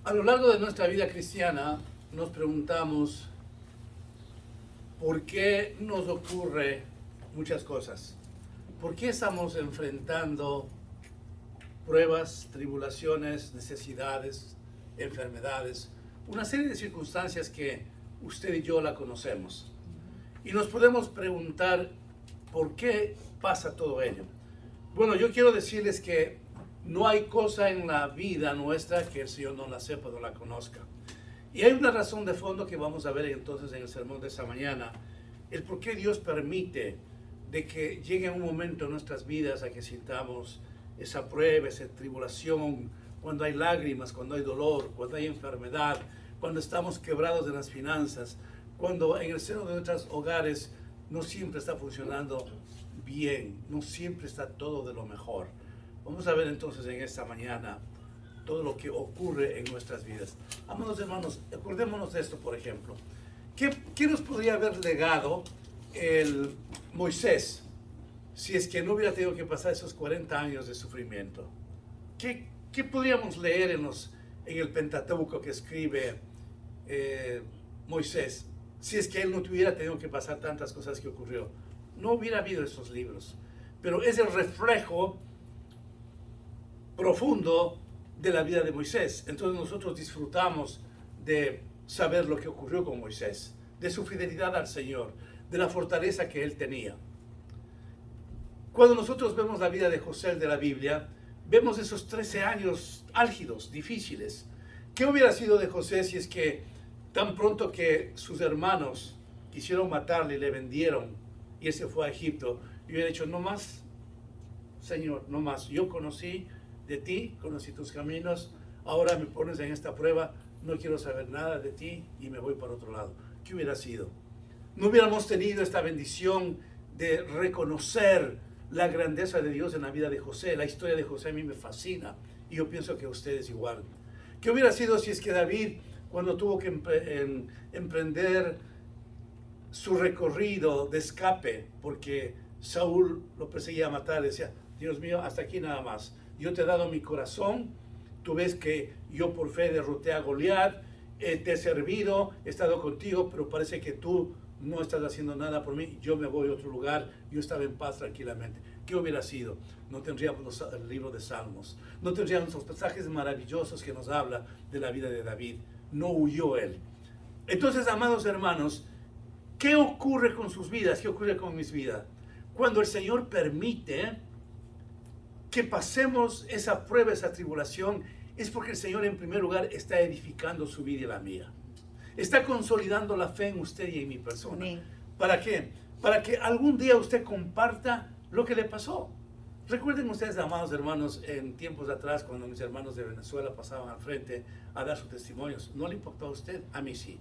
A lo largo de nuestra vida cristiana nos preguntamos por qué nos ocurre muchas cosas. ¿Por qué estamos enfrentando pruebas, tribulaciones, necesidades, enfermedades? Una serie de circunstancias que usted y yo la conocemos. Y nos podemos preguntar por qué pasa todo ello. Bueno, yo quiero decirles que no hay cosa en la vida nuestra que el Señor no la sepa, no la conozca. Y hay una razón de fondo que vamos a ver entonces en el sermón de esta mañana, el por qué Dios permite de que llegue un momento en nuestras vidas a que sintamos esa prueba, esa tribulación, cuando hay lágrimas, cuando hay dolor, cuando hay enfermedad, cuando estamos quebrados de las finanzas, cuando en el seno de nuestros hogares no siempre está funcionando bien, no siempre está todo de lo mejor. Vamos a ver entonces en esta mañana todo lo que ocurre en nuestras vidas. Amados hermanos, acordémonos de esto, por ejemplo. ¿Qué nos podría haber legado el Moisés si es que no hubiera tenido que pasar esos 40 años de sufrimiento? ¿Qué podríamos leer en el Pentateuco que escribe Moisés si es que él no hubiera tenido que pasar tantas cosas que ocurrió? No hubiera habido esos libros. Pero es el reflejo profundo de la vida de Moisés. Entonces nosotros disfrutamos de saber lo que ocurrió con Moisés, de su fidelidad al Señor, de la fortaleza que él tenía. Cuando nosotros vemos la vida de José de la Biblia, vemos esos 13 años álgidos, difíciles. ¿Qué hubiera sido de José si es que tan pronto que sus hermanos quisieron matarle y le vendieron y él se fue a Egipto y hubiera dicho, no más, Señor, no más, yo conocí de ti, conocí tus caminos, ahora me pones en esta prueba, no quiero saber nada de ti y me voy para otro lado? ¿Qué hubiera sido? No hubiéramos tenido esta bendición de reconocer la grandeza de Dios en la vida de José. La historia de José a mí me fascina y yo pienso que a ustedes igual. ¿Qué hubiera sido si es que David, cuando tuvo que emprender su recorrido de escape, porque Saúl lo perseguía a matar, decía, Dios mío, hasta aquí nada más. Yo te he dado mi corazón, tú ves que yo por fe derroté a Goliat, te he servido, he estado contigo, pero parece que tú no estás haciendo nada por mí, yo me voy a otro lugar, yo estaba en paz tranquilamente. ¿Qué hubiera sido? No tendríamos el libro de Salmos, no tendríamos los pasajes maravillosos que nos habla de la vida de David. No huyó él. Entonces, amados hermanos, ¿qué ocurre con sus vidas? ¿Qué ocurre con mis vidas? Cuando el Señor permite que pasemos esa prueba, esa tribulación, es porque el Señor en primer lugar está edificando su vida y la mía. Está consolidando la fe en usted y en mi persona. Amén. ¿Para qué? Para que algún día usted comparta lo que le pasó. Recuerden ustedes, amados hermanos, en tiempos atrás, cuando mis hermanos de Venezuela pasaban al frente a dar sus testimonios, ¿no le impactó a usted? A mí sí.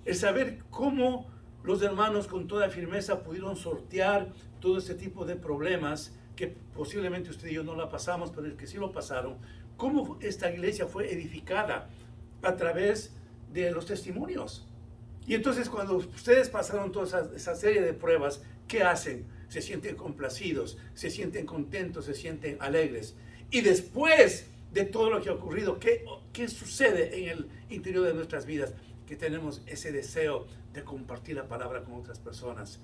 El saber cómo los hermanos con toda firmeza pudieron sortear todo este tipo de problemas que posiblemente usted y yo no la pasamos, pero el que sí lo pasaron, cómo esta iglesia fue edificada a través de los testimonios. Y entonces cuando ustedes pasaron toda esa serie de pruebas, ¿qué hacen? Se sienten complacidos, se sienten contentos, se sienten alegres. Y después de todo lo que ha ocurrido, ¿qué sucede en el interior de nuestras vidas? Que tenemos ese deseo de compartir la palabra con otras personas.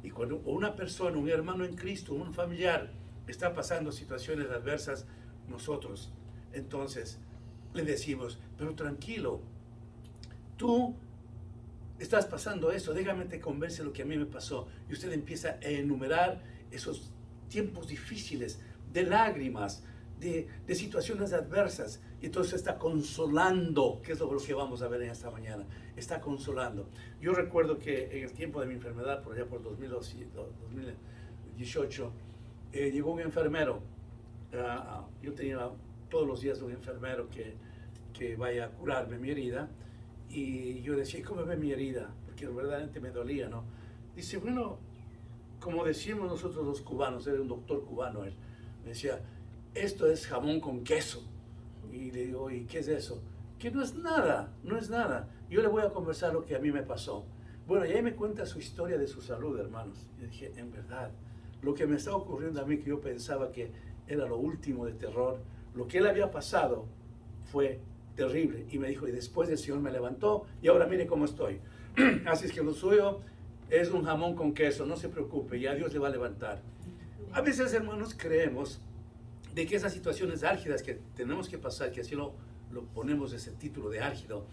Y cuando una persona, un hermano en Cristo, un familiar, está pasando situaciones adversas, nosotros entonces le decimos, pero tranquilo, tú estás pasando eso, déjame te convence lo que a mí me pasó. Y usted empieza a enumerar esos tiempos difíciles, de lágrimas, de situaciones adversas. Y entonces está consolando, que es lo que vamos a ver en esta mañana. Está consolando. Yo recuerdo que en el tiempo de mi enfermedad, por allá por 2018, llegó un enfermero. Yo tenía todos los días un enfermero que vaya a curarme mi herida. Y yo decía, ¿cómo ve mi herida? Porque verdaderamente me dolía, ¿no? Dice, bueno, como decimos nosotros los cubanos, era un doctor cubano él, me decía, esto es jamón con queso. Y le digo, ¿y qué es eso? Que no es nada, no es nada. Yo le voy a conversar lo que a mí me pasó. Bueno, y ahí me cuenta su historia de su salud, hermanos. Y dije, en verdad, lo que me está ocurriendo a mí, que yo pensaba que era lo último de terror, lo que él había pasado fue terrible. Y me dijo, y después el Señor me levantó y ahora mire cómo estoy. Así es que lo suyo es un jamón con queso, no se preocupe, ya Dios le va a levantar. A veces, hermanos, creemos de que esas situaciones álgidas que tenemos que pasar, que así lo ponemos ese título de álgido,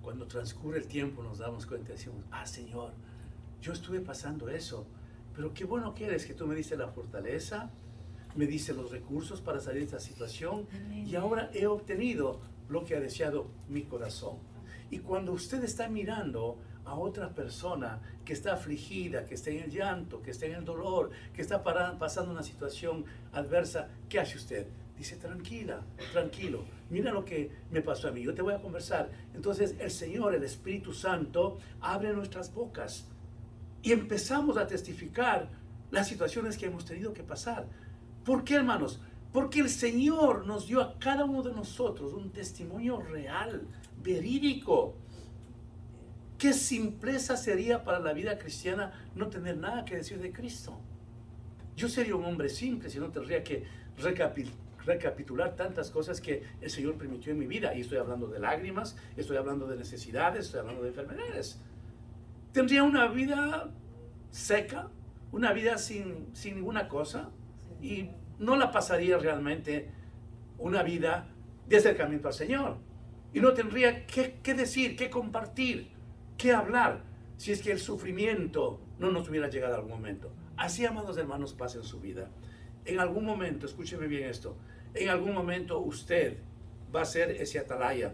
cuando transcurre el tiempo nos damos cuenta y decimos, Señor, yo estuve pasando eso, pero qué bueno que eres que tú me diste la fortaleza, me diste los recursos para salir de esta situación y ahora he obtenido lo que ha deseado mi corazón. Y cuando usted está mirando a otra persona que está afligida, que está en el llanto, que está en el dolor, que está pasando una situación adversa, ¿qué hace usted? Dice, tranquila, tranquilo, mira lo que me pasó a mí, yo te voy a conversar. Entonces el Señor, el Espíritu Santo, abre nuestras bocas y empezamos a testificar las situaciones que hemos tenido que pasar. ¿Por qué, hermanos? Porque el Señor nos dio a cada uno de nosotros un testimonio real, verídico. ¿Qué simpleza sería para la vida cristiana no tener nada que decir de Cristo? Yo sería un hombre simple si no tendría que recapitular tantas cosas que el Señor permitió en mi vida. Y estoy hablando de lágrimas, estoy hablando de necesidades, estoy hablando de enfermedades. Tendría una vida seca, una vida sin ninguna cosa, y no la pasaría realmente una vida de acercamiento al Señor. Y no tendría qué decir, qué compartir, qué hablar, si es que el sufrimiento no nos hubiera llegado a algún momento. Así, amados hermanos, pasa en su vida. En algún momento, escúcheme bien esto, en algún momento usted va a ser ese atalaya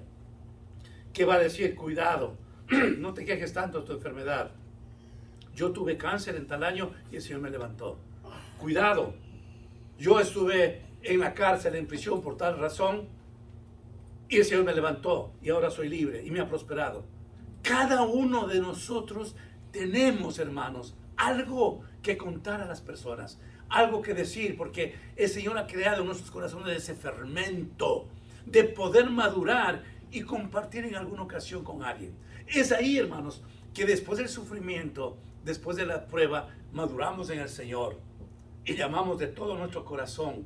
que va a decir, cuidado, no te quejes tanto de tu enfermedad. Yo tuve cáncer en tal año y el Señor me levantó. Cuidado, yo estuve en la cárcel, en prisión por tal razón y el Señor me levantó y ahora soy libre y me ha prosperado. Cada uno de nosotros tenemos, hermanos, algo que contar a las personas, algo que decir, porque el Señor ha creado en nuestros corazones ese fermento de poder madurar y compartir en alguna ocasión con alguien. Es ahí, hermanos, que después del sufrimiento, después de la prueba, maduramos en el Señor y llamamos de todo nuestro corazón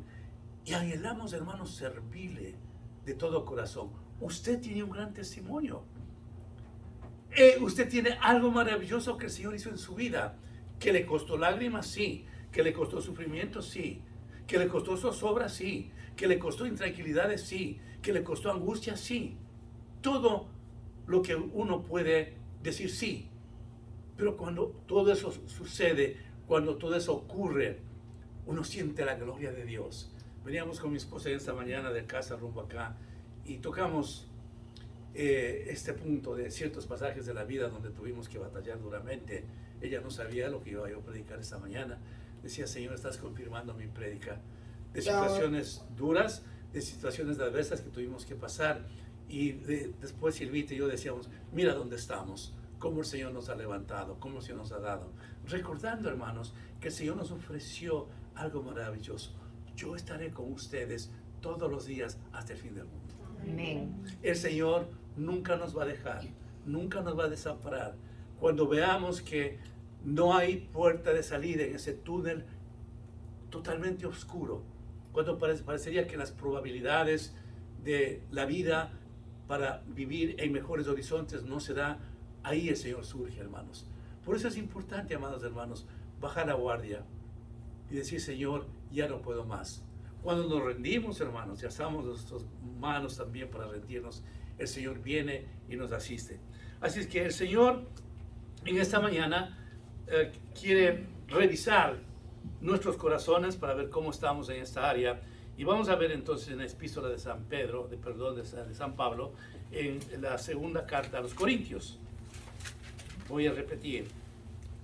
y anhelamos, hermanos, servirle de todo corazón. Usted tiene un gran testimonio. Usted tiene algo maravilloso que el Señor hizo en su vida, que le costó lágrimas, sí, que le costó sufrimiento, sí, que le costó zozobra, sí, que le costó intranquilidades, sí, que le costó angustia, sí. Todo lo que uno puede decir sí. Pero cuando todo eso sucede, cuando todo eso ocurre, uno siente la gloria de Dios. Veníamos con mi esposa esta mañana de casa rumbo acá y tocamos este punto de ciertos pasajes de la vida donde tuvimos que batallar duramente. Ella no sabía lo que iba yo a predicar esta mañana. Decía, Señor, estás confirmando mi prédica. De situaciones duras, de situaciones adversas que tuvimos que pasar. Y después Silvita y yo decíamos, mira dónde estamos, cómo el Señor nos ha levantado, cómo el Señor nos ha dado. Recordando, hermanos, que el Señor nos ofreció algo maravilloso. Yo estaré con ustedes todos los días hasta el fin del mundo. Amén. El Señor nunca nos va a dejar, nunca nos va a desamparar. Cuando veamos que no hay puerta de salida en ese túnel totalmente oscuro, cuando parecería que las probabilidades de la vida para vivir en mejores horizontes no se da, ahí el Señor surge, hermanos. Por eso es importante, amados hermanos, bajar la guardia y decir, Señor, ya no puedo más. Cuando nos rendimos, hermanos, ya estamos nuestras manos también para rendirnos, el Señor viene y nos asiste. Así es que el Señor en esta mañana quiere revisar nuestros corazones para ver cómo estamos en esta área. Y vamos a ver entonces en la epístola de San Pedro, de San Pablo, en la segunda carta a los Corintios. Voy a repetir,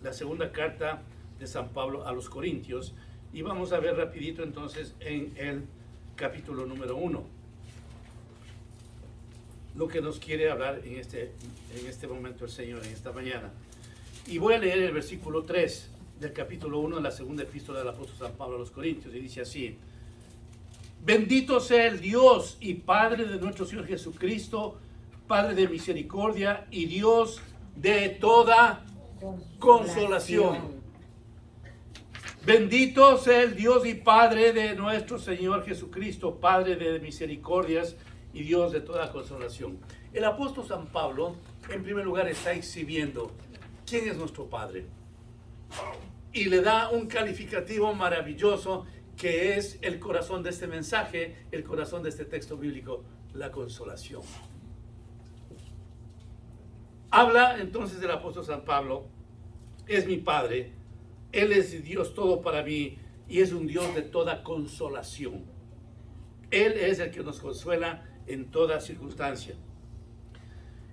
la segunda carta de San Pablo a los Corintios, y vamos a ver rapidito entonces en el capítulo número 1, lo que nos quiere hablar en este momento el Señor, en esta mañana. Y voy a leer el versículo 3 del capítulo 1 de la segunda epístola del apóstol San Pablo a los Corintios, y dice así: Bendito sea el Dios y Padre de nuestro Señor Jesucristo, Padre de misericordia y Dios de toda consolación. Bendito sea el Dios y Padre de nuestro Señor Jesucristo, Padre de misericordias y Dios de toda consolación. El apóstol San Pablo, en primer lugar, está exhibiendo quién es nuestro Padre. Y le da un calificativo maravilloso que es el corazón de este mensaje, el corazón de este texto bíblico, la consolación. Habla entonces del apóstol San Pablo, es mi Padre, Él es Dios todo para mí y es un Dios de toda consolación. Él es el que nos consuela en toda circunstancia,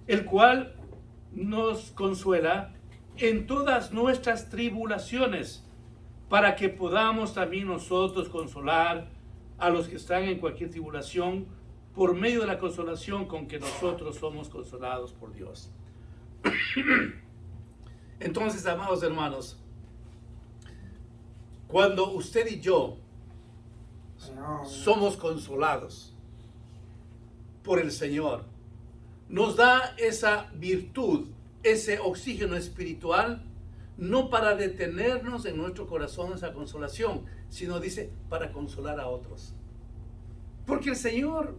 el cual nos consuela en todas nuestras tribulaciones, para que podamos también nosotros consolar a los que están en cualquier tribulación por medio de la consolación con que nosotros somos consolados por Dios. Entonces, amados hermanos, cuando usted y yo somos consolados por el Señor, nos da esa virtud, ese oxígeno espiritual, no para detenernos en nuestro corazón esa consolación, sino dice para consolar a otros. Porque el Señor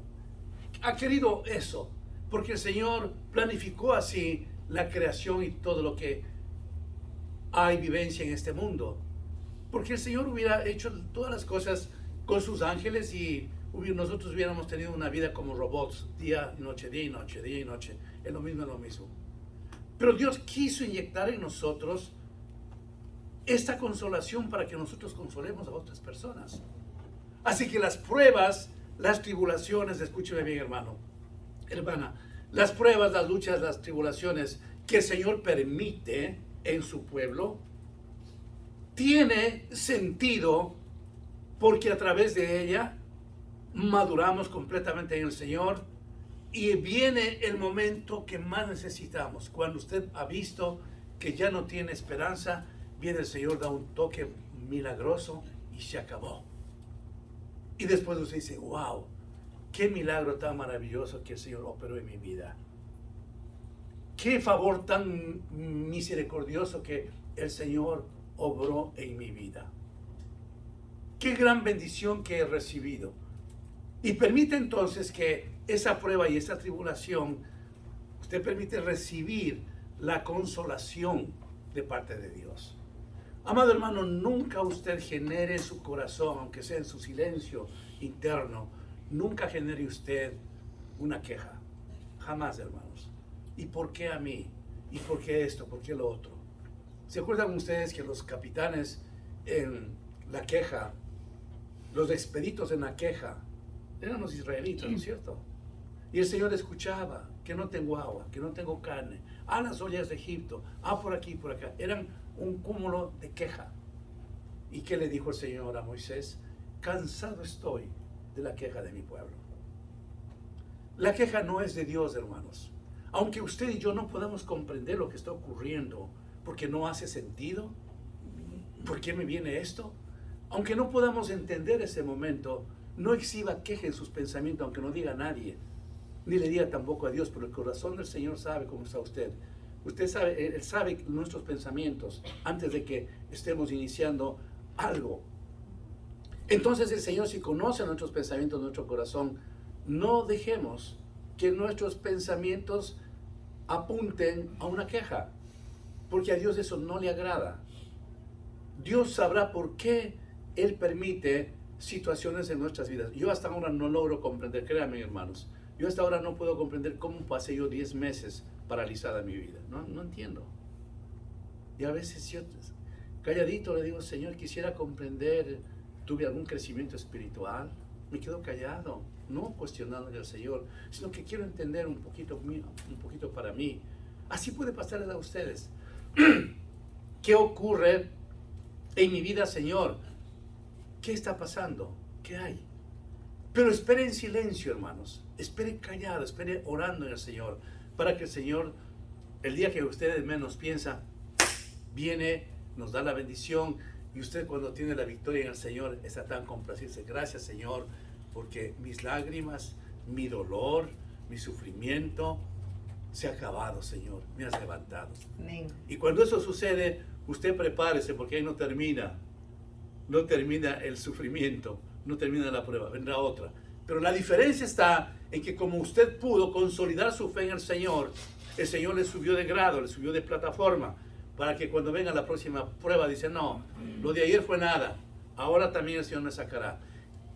ha querido eso, porque el Señor planificó así la creación y todo lo que hay vivencia en este mundo. Porque el Señor hubiera hecho todas las cosas con sus ángeles y nosotros hubiéramos tenido una vida como robots, día y noche, día y noche, día y noche, es lo mismo, es lo mismo. Pero Dios quiso inyectar en nosotros esta consolación para que nosotros consolemos a otras personas. Así que las pruebas, las tribulaciones, escúcheme bien, hermano, hermana, las pruebas, las luchas, las tribulaciones que el Señor permite en su pueblo, tiene sentido porque a través de ella maduramos completamente en el Señor y viene el momento que más necesitamos. Cuando usted ha visto que ya no tiene esperanza, viene el Señor, da un toque milagroso y se acabó. Y después usted dice, wow, qué milagro tan maravilloso que el Señor operó en mi vida. Qué favor tan misericordioso que el Señor obró en mi vida. Qué gran bendición que he recibido. Y permite entonces que esa prueba y esa tribulación, usted permite recibir la consolación de parte de Dios. Amado hermano, nunca usted genere en su corazón, aunque sea en su silencio interno, nunca genere usted una queja. Jamás, hermanos. ¿Y por qué a mí? ¿Y por qué esto? ¿Por qué lo otro? ¿Se acuerdan ustedes que los capitanes en la queja, los expeditos en la queja, eran los israelitas, ¿no es cierto? Y el Señor escuchaba que no tengo agua, que no tengo carne, las ollas de Egipto, por aquí, por acá. Eran un cúmulo de queja. ¿Y qué le dijo el Señor a Moisés? Cansado estoy de la queja de mi pueblo. La queja no es de Dios, hermanos. Aunque usted y yo no podamos comprender lo que está ocurriendo, porque no hace sentido, ¿por qué me viene esto? Aunque no podamos entender ese momento, no exhiba queja en sus pensamientos, aunque no diga a nadie, ni le diga tampoco a Dios, pero el corazón del Señor sabe cómo está usted. Usted sabe, Él sabe nuestros pensamientos antes de que estemos iniciando algo. Entonces el Señor, si conoce nuestros pensamientos, nuestro corazón, no dejemos que nuestros pensamientos apunten a una queja, porque a Dios eso no le agrada. Dios sabrá por qué Él permite situaciones en nuestras vidas. Yo hasta ahora no logro comprender, créanme, hermanos, yo hasta ahora no puedo comprender cómo pasé yo 10 meses paralizada en mi vida. No entiendo. Y a veces yo calladito le digo, Señor, quisiera comprender, tuve algún crecimiento espiritual. Me quedo callado, no cuestionando al Señor, sino que quiero entender un poquito para mí. Así puede pasarles a ustedes. ¿Qué ocurre en mi vida, Señor? ¿Qué está pasando? ¿Qué hay? Pero espere en silencio, hermanos. Espere callado, espere orando en el Señor, para que el Señor, el día que ustedes menos piensan, viene, nos da la bendición, y usted cuando tiene la victoria en el Señor está tan complacido. Gracias, Señor, porque mis lágrimas, mi dolor, mi sufrimiento se ha acabado, Señor. Me has levantado. Amén. Y cuando eso sucede, usted prepárese, porque ahí no termina el sufrimiento, no termina la prueba, vendrá otra. Pero la diferencia está en que como usted pudo consolidar su fe en el Señor le subió de grado, le subió de plataforma, para que cuando venga la próxima prueba dice, no, lo de ayer fue nada, ahora también el Señor me sacará.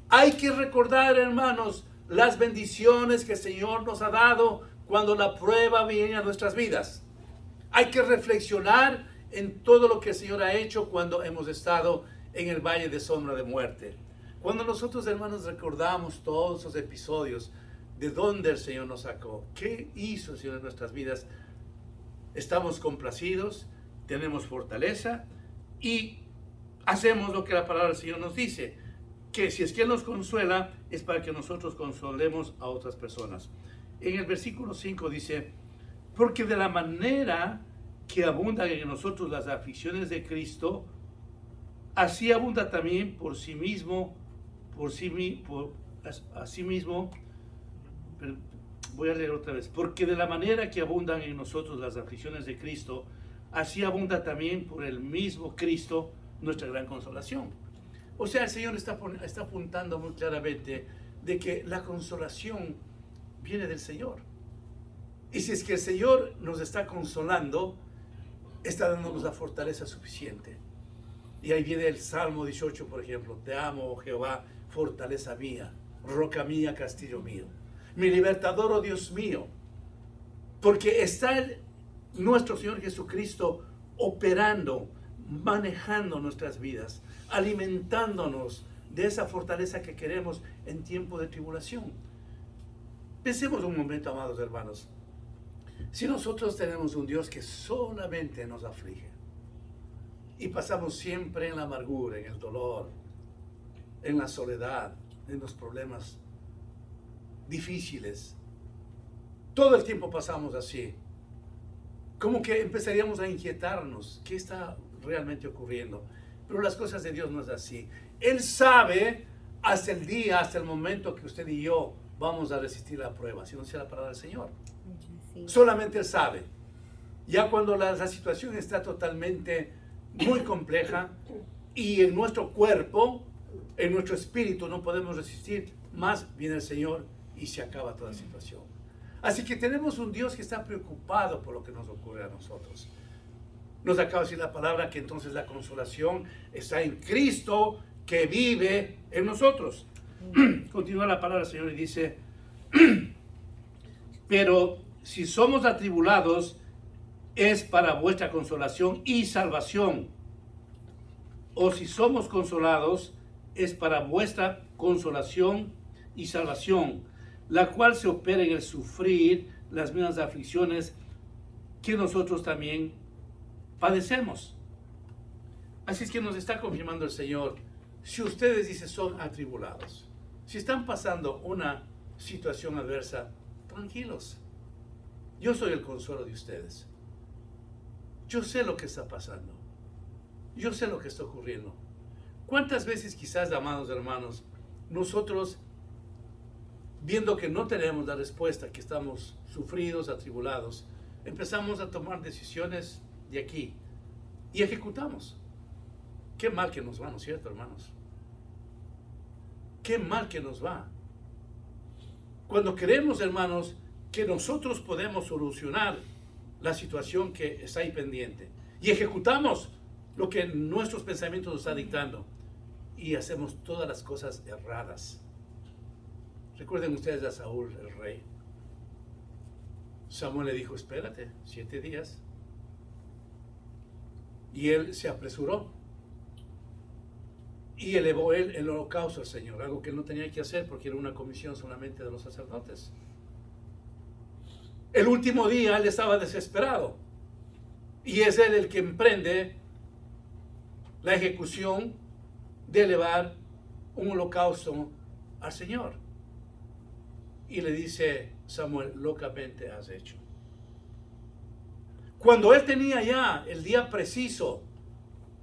Hay que recordar, hermanos, las bendiciones que el Señor nos ha dado cuando la prueba viene a nuestras vidas. Hay que reflexionar en todo lo que el Señor ha hecho cuando hemos estado en el valle de sombra de muerte. Cuando nosotros, hermanos, recordamos todos esos episodios de dónde el Señor nos sacó, qué hizo el Señor en nuestras vidas, estamos complacidos, tenemos fortaleza y hacemos lo que la palabra del Señor nos dice, que si es que Él nos consuela, es para que nosotros consolemos a otras personas. En el versículo 5 dice, porque de la manera que abundan en nosotros las aflicciones de Cristo, así abunda también voy a leer otra vez, porque de la manera que abundan en nosotros las aflicciones de Cristo, así abunda también por el mismo Cristo nuestra gran consolación. O sea, el Señor está apuntando muy claramente de que la consolación viene del Señor. Y si es que el Señor nos está consolando, está dándonos la fortaleza suficiente. Y ahí viene el Salmo 18, por ejemplo. Te amo, oh Jehová, fortaleza mía, roca mía, castillo mío. Mi libertador, oh Dios mío. Porque está nuestro Señor Jesucristo operando, manejando nuestras vidas, alimentándonos de esa fortaleza que queremos en tiempo de tribulación. Pensemos un momento, amados hermanos. Si nosotros tenemos un Dios que solamente nos aflige y pasamos siempre en la amargura, en el dolor, en la soledad, en los problemas difíciles, todo el tiempo pasamos así, como que empezaríamos a inquietarnos, ¿qué está realmente ocurriendo? Pero las cosas de Dios no es así. Él sabe hasta el día, hasta el momento que usted y yo vamos a resistir la prueba, si no sea la palabra del Señor. Sí. Solamente Él sabe. Ya cuando la situación está totalmente muy compleja y en nuestro cuerpo, en nuestro espíritu no podemos resistir, más viene el Señor y se acaba toda la situación. Así que tenemos un Dios que está preocupado por lo que nos ocurre a nosotros. Nos acaba de decir la palabra que entonces la consolación está en Cristo que vive en nosotros. Continúa la palabra del Señor y dice, pero si somos atribulados, es para vuestra consolación y salvación. O si somos consolados, es para vuestra consolación y salvación, la cual se opera en el sufrir las mismas aflicciones que nosotros también padecemos. Así es que nos está confirmando el Señor, si ustedes, dice, son atribulados, si están pasando una situación adversa, tranquilos. Yo soy el consuelo de ustedes. Yo sé lo que está pasando. Yo sé lo que está ocurriendo. ¿Cuántas veces quizás, amados hermanos, nosotros, viendo que no tenemos la respuesta, que estamos sufridos, atribulados, empezamos a tomar decisiones de aquí y ejecutamos? Qué mal que nos va, ¿no es cierto, hermanos? Qué mal que nos va. Cuando creemos, hermanos, que nosotros podemos solucionar la situación que está ahí pendiente y ejecutamos lo que nuestros pensamientos nos están dictando y hacemos todas las cosas erradas. Recuerden ustedes a Saúl, el rey. Samuel le dijo, espérate 7 días. Y él se apresuró y elevó él el holocausto al Señor, algo que él no tenía que hacer porque era una comisión solamente de los sacerdotes. El último día él estaba desesperado y es él el que emprende la ejecución de elevar un holocausto al Señor. Y le dice Samuel, locamente has hecho. Cuando él tenía ya el día preciso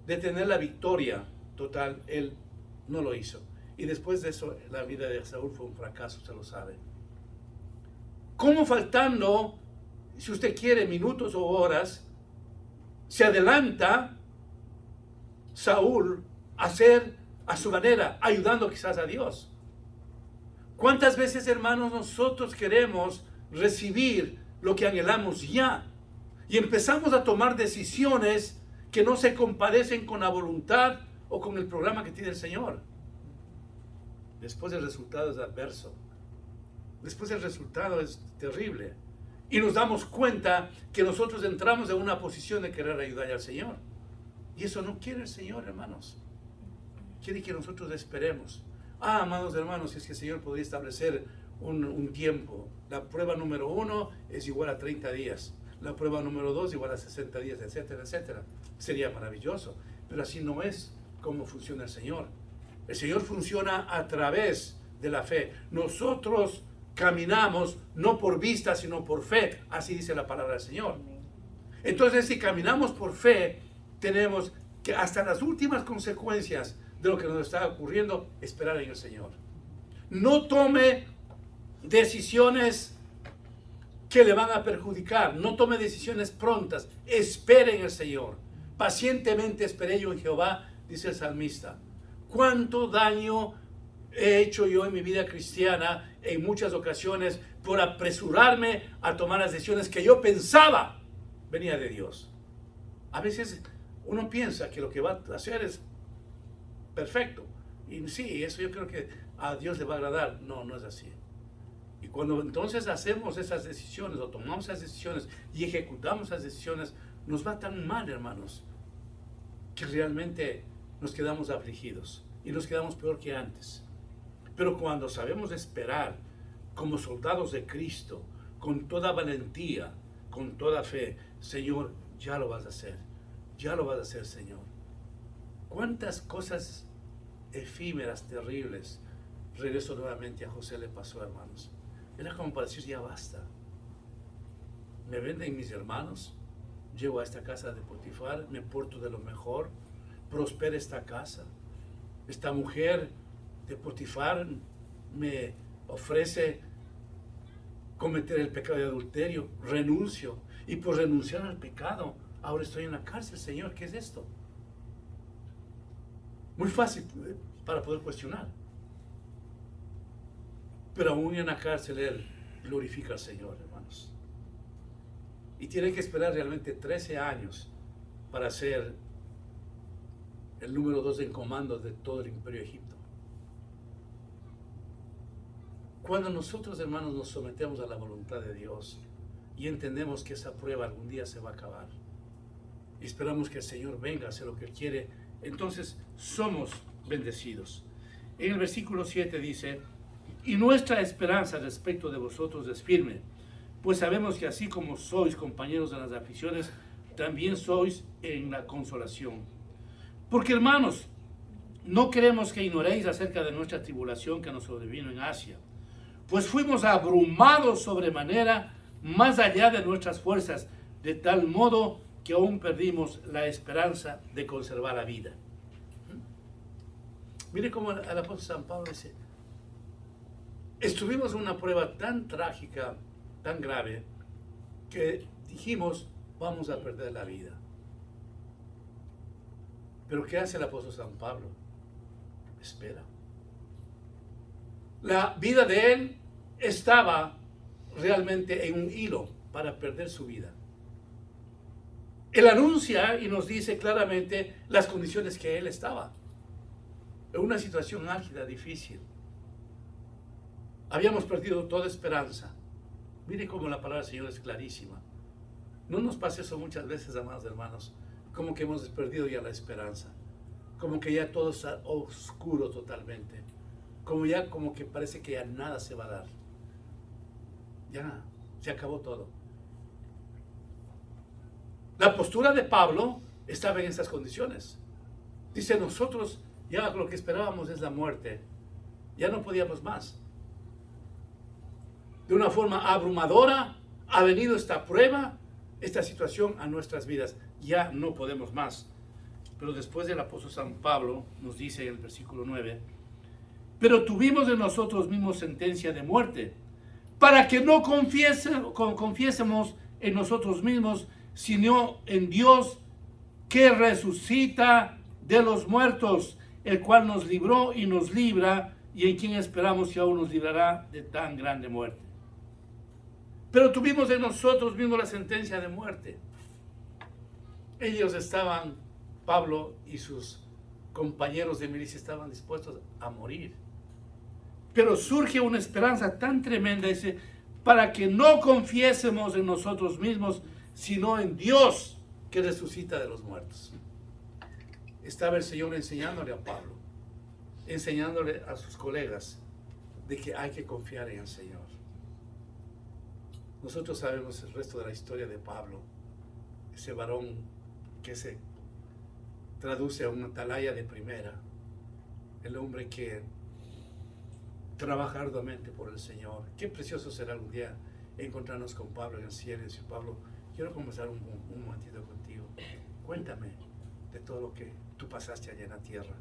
de tener la victoria total, él no lo hizo. Y después de eso, la vida de Saúl fue un fracaso, usted lo sabe. ¿Cómo faltando, si usted quiere, minutos o horas, se adelanta Saúl a hacer a su manera, ayudando quizás a Dios? ¿Cuántas veces, hermanos, nosotros queremos recibir lo que anhelamos ya? Y empezamos a tomar decisiones que no se compadecen con la voluntad o con el programa que tiene el Señor. Después el resultado es adverso. Después el resultado es terrible. Y nos damos cuenta que nosotros entramos en una posición de querer ayudar al Señor. Y eso no quiere el Señor, hermanos. Quiere que nosotros esperemos. Amados hermanos, es que el Señor podría establecer un tiempo. La prueba número 1 es igual a 30 días. La prueba número 2 igual a 60 días, etcétera, etcétera. Sería maravilloso. Pero así no es como funciona el Señor. El Señor funciona a través de la fe. Nosotros caminamos no por vista, sino por fe. Así dice la palabra del Señor. Entonces, si caminamos por fe, tenemos que hasta las últimas consecuencias de lo que nos está ocurriendo, esperar en el Señor. No tome decisiones que le van a perjudicar. No tome decisiones prontas. Espere en el Señor. Pacientemente esperé yo en Jehová, dice el salmista. ¿Cuánto daño he hecho yo en mi vida cristiana en muchas ocasiones por apresurarme a tomar las decisiones que yo pensaba venía de Dios? A veces uno piensa que lo que va a hacer es perfecto. Y sí, eso yo creo que a Dios le va a agradar. No, no es así. Y cuando entonces hacemos esas decisiones o tomamos esas decisiones y ejecutamos esas decisiones, nos va tan mal, hermanos, que realmente nos quedamos afligidos y nos quedamos peor que antes. Pero cuando sabemos esperar como soldados de Cristo, con toda valentía, con toda fe, Señor, ya lo vas a hacer. Ya lo vas a hacer, Señor. ¿Cuántas cosas efímeras, terribles? Regreso nuevamente a José le pasó, hermanos. Era como para decir, ya basta. Me venden mis hermanos, llego a esta casa de Potifar, me porto de lo mejor, prospera esta casa. Esta mujer de Potifar me ofrece cometer el pecado de adulterio, renuncio. Y por renunciar al pecado, ahora estoy en la cárcel, Señor, ¿qué es esto? Muy fácil para poder cuestionar. Pero aún en la cárcel él glorifica al Señor, hermanos. Y tiene que esperar realmente 13 años para ser el número 2 en comando de todo el imperio de Egipto. Cuando nosotros, hermanos, nos sometemos a la voluntad de Dios y entendemos que esa prueba algún día se va a acabar y esperamos que el Señor venga a hacer lo que Él quiere, entonces somos bendecidos. En el versículo 7 dice: y nuestra esperanza respecto de vosotros es firme, pues sabemos que así como sois compañeros de las aflicciones, también sois en la consolación. Porque, hermanos, no queremos que ignoréis acerca de nuestra tribulación que nos sobrevino en Asia, pues fuimos abrumados sobremanera, más allá de nuestras fuerzas, de tal modo que aún perdimos la esperanza de conservar la vida. Mire cómo el apóstol San Pablo dice: estuvimos en una prueba tan trágica, tan grave, que dijimos, vamos a perder la vida. Pero ¿qué hace el apóstol San Pablo? Espera. La vida de él estaba realmente en un hilo para perder su vida. Él anuncia y nos dice claramente las condiciones que él estaba. En una situación álgida, difícil. Habíamos perdido toda esperanza. Mire cómo la palabra del Señor es clarísima. No nos pasa eso muchas veces, amados hermanos, como que hemos perdido ya la esperanza, como que ya todo está oscuro totalmente, como que parece que ya nada se va a dar. Ya, se acabó todo. La postura de Pablo estaba en estas condiciones. Dice, nosotros ya lo que esperábamos es la muerte. Ya no podíamos más. De una forma abrumadora ha venido esta prueba, esta situación a nuestras vidas. Ya no podemos más. Pero después del apóstol San Pablo nos dice en el versículo 9: pero tuvimos de nosotros mismos sentencia de muerte, para que no confiésemos en nosotros mismos, sino en Dios que resucita de los muertos, el cual nos libró y nos libra y en quien esperamos que aún nos librará de tan grande muerte. Pero tuvimos en nosotros mismos la sentencia de muerte. Ellos estaban, Pablo y sus compañeros de milicia estaban dispuestos a morir. Pero surge una esperanza tan tremenda, dice, para que no confiésemos en nosotros mismos, sino en Dios que resucita de los muertos. Estaba el Señor enseñándole a Pablo, enseñándole a sus colegas de que hay que confiar en el Señor. Nosotros sabemos el resto de la historia de Pablo, ese varón que se traduce a una atalaya de primera, el hombre que trabaja arduamente por el Señor. Qué precioso será algún día encontrarnos con Pablo en el cielo y decir: Pablo, quiero conversar un momentito contigo. Cuéntame de todo lo que tú pasaste allá en la tierra.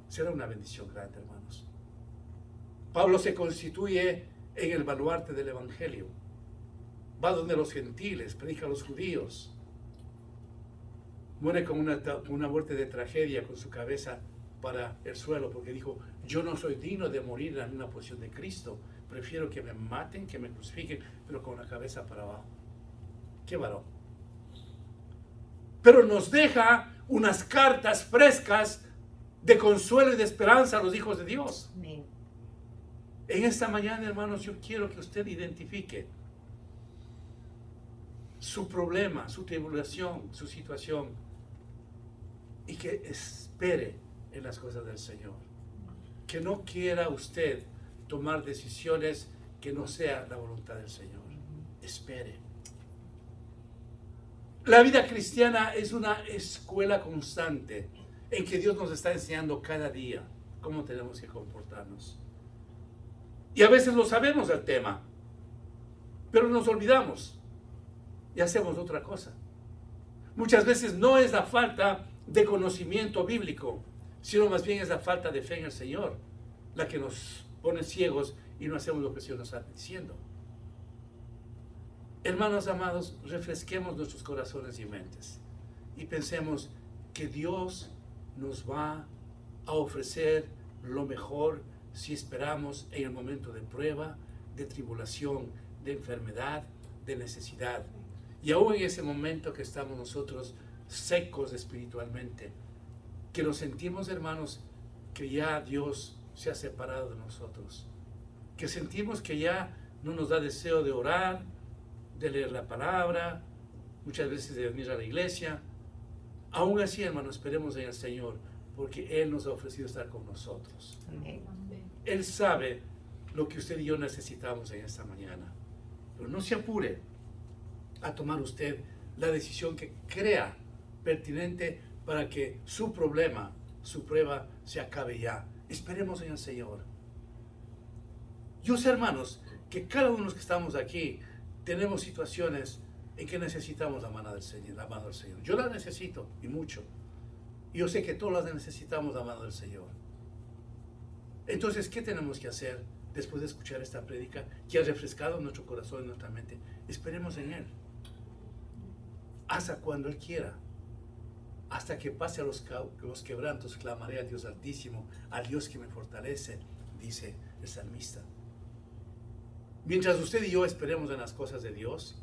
Será una bendición grande, hermanos. Pablo se constituye en el baluarte del Evangelio. Va donde los gentiles, predica a los judíos. Muere con una muerte de tragedia, con su cabeza para el suelo, porque dijo: yo no soy digno de morir en la misma posición de Cristo. Prefiero que me maten, que me crucifiquen, pero con la cabeza para abajo. ¡Qué varón! Pero nos deja unas cartas frescas de consuelo y de esperanza a los hijos de Dios. Amén. En esta mañana, hermanos, yo quiero que usted identifique su problema, su tribulación, su situación, y que espere en las cosas del Señor. Que no quiera usted tomar decisiones que no sea la voluntad del Señor. Espere. La vida cristiana es una escuela constante en que Dios nos está enseñando cada día cómo tenemos que comportarnos. Y a veces lo sabemos el tema, pero nos olvidamos y hacemos otra cosa. Muchas veces no es la falta de conocimiento bíblico, sino más bien es la falta de fe en el Señor la que nos pone ciegos y no hacemos lo que el Señor nos está diciendo. Hermanos amados, refresquemos nuestros corazones y mentes y pensemos que Dios nos va a ofrecer lo mejor si esperamos en el momento de prueba, de tribulación, de enfermedad, de necesidad. Y aún en ese momento que estamos nosotros secos espiritualmente, que nos sentimos, hermanos, que ya Dios se ha separado de nosotros, que sentimos que ya no nos da deseo de orar, de leer la palabra, muchas veces de venir a la iglesia. Aún así, hermanos, esperemos en el Señor, porque Él nos ha ofrecido estar con nosotros. Amén. Él sabe lo que usted y yo necesitamos en esta mañana. Pero no se apure a tomar usted la decisión que crea pertinente para que su problema, su prueba se acabe ya. Esperemos en el Señor. Yo sé, hermanos, que cada uno de los que estamos aquí tenemos situaciones en que necesitamos la mano del Señor, la mano del Señor. Yo la necesito, y mucho. Y yo sé que todos las necesitamos la mano del Señor. Entonces, ¿qué tenemos que hacer después de escuchar esta prédica que ha refrescado nuestro corazón y nuestra mente? Esperemos en Él. Hasta cuando Él quiera. Hasta que pase a los quebrantos, clamaré al Dios Altísimo, al Dios que me fortalece, dice el salmista. Mientras usted y yo esperemos en las cosas de Dios,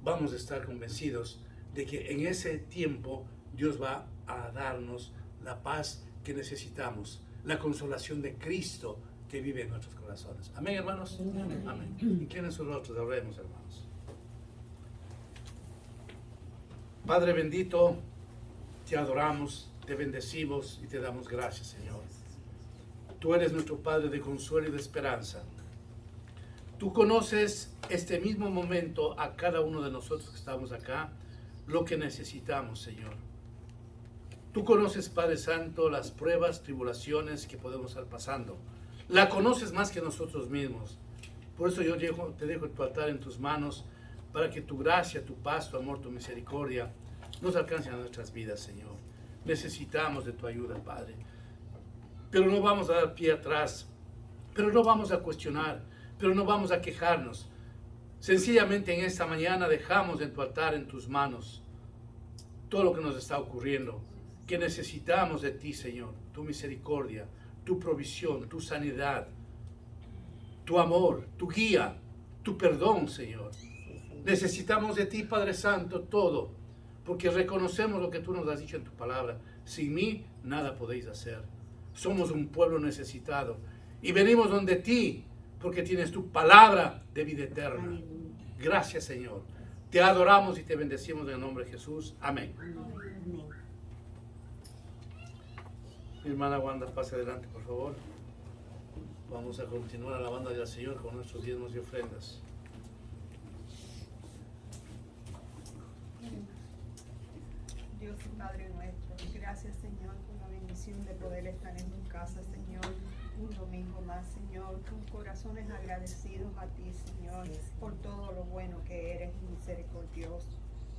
vamos a estar convencidos de que en ese tiempo Dios va a darnos la paz que necesitamos, la consolación de Cristo que vive en nuestros corazones. Amén, hermanos. Amén. Inclinen sus rostros, oremos, hermanos. Padre bendito, te adoramos, te bendecimos y te damos gracias, Señor. Tú eres nuestro Padre de consuelo y de esperanza. Tú conoces este mismo momento a cada uno de nosotros que estamos acá, lo que necesitamos, Señor. Tú conoces, Padre Santo, las pruebas, tribulaciones que podemos estar pasando. La conoces más que nosotros mismos. Por eso yo te dejo tu altar en tus manos para que tu gracia, tu paz, tu amor, tu misericordia nos alcancen a nuestras vidas, Señor. Necesitamos de tu ayuda, Padre. Pero no vamos a dar pie atrás. Pero no vamos a cuestionar. Pero no vamos a quejarnos. Sencillamente en esta mañana dejamos en tu altar, en tus manos, todo lo que nos está ocurriendo. Que necesitamos de ti, Señor. Tu misericordia, tu provisión, tu sanidad, tu amor, tu guía, tu perdón, Señor. Necesitamos de ti, Padre Santo, todo, porque reconocemos lo que tú nos has dicho en tu palabra. Sin mí, nada podéis hacer. Somos un pueblo necesitado y venimos donde ti, porque tienes tu palabra de vida eterna. Gracias, Señor. Te adoramos y te bendecimos en el nombre de Jesús. Amén. Mi hermana Wanda, pase adelante, por favor. Vamos a continuar alabando al Señor con nuestros diezmos y ofrendas. Dios y Padre nuestro, gracias, Señor, por la bendición de poder estar en tu casa, Señor, un domingo más, Señor, con corazones agradecidos a ti, Señor, por todo lo bueno que eres, misericordioso.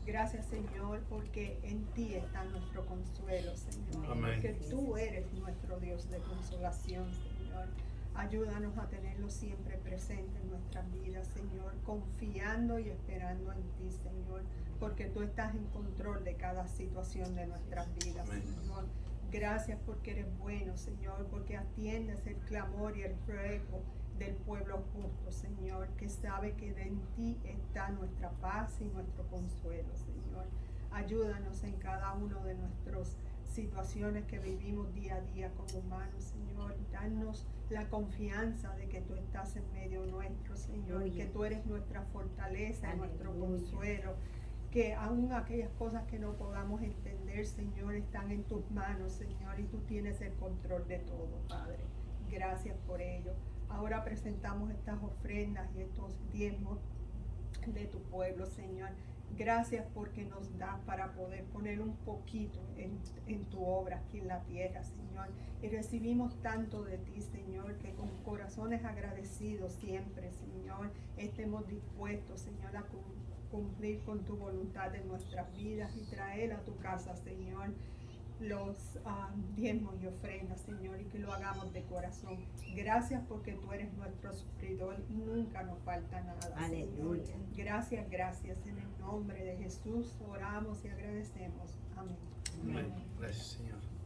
Gracias, Señor, porque en ti está nuestro consuelo, Señor. Amén. Porque tú eres nuestro Dios de consolación, Señor. Ayúdanos a tenerlo siempre presente en nuestras vidas, Señor, confiando y esperando en ti, Señor, porque tú estás en control de cada situación de nuestras vidas, Amén. Señor. Gracias porque eres bueno, Señor, porque atiendes el clamor y el ruego del pueblo justo, Señor, que sabe que en ti está nuestra paz y nuestro consuelo, Señor. Ayúdanos en cada uno de nuestras situaciones que vivimos día a día como humanos, Señor. Danos la confianza de que tú estás en medio nuestro, Señor, y que tú eres nuestra fortaleza, nuestro consuelo, que aún aquellas cosas que no podamos entender, Señor, están en tus manos, Señor, y tú tienes el control de todo, Padre. Gracias por ello. Ahora presentamos estas ofrendas y estos diezmos de tu pueblo, Señor. Gracias porque nos das para poder poner un poquito en tu obra aquí en la tierra, Señor. Y recibimos tanto de ti, Señor, que con corazones agradecidos siempre, Señor, estemos dispuestos, Señor, a cumplir con tu voluntad en nuestras vidas y traer a tu casa, Señor, los diezmos y ofrendas, Señor, y que lo hagamos de corazón. Gracias porque tú eres nuestro suplidor, nunca nos falta nada, Señor. Gracias, gracias. En el nombre de Jesús oramos y agradecemos. Amén. Amén. Gracias, Señor.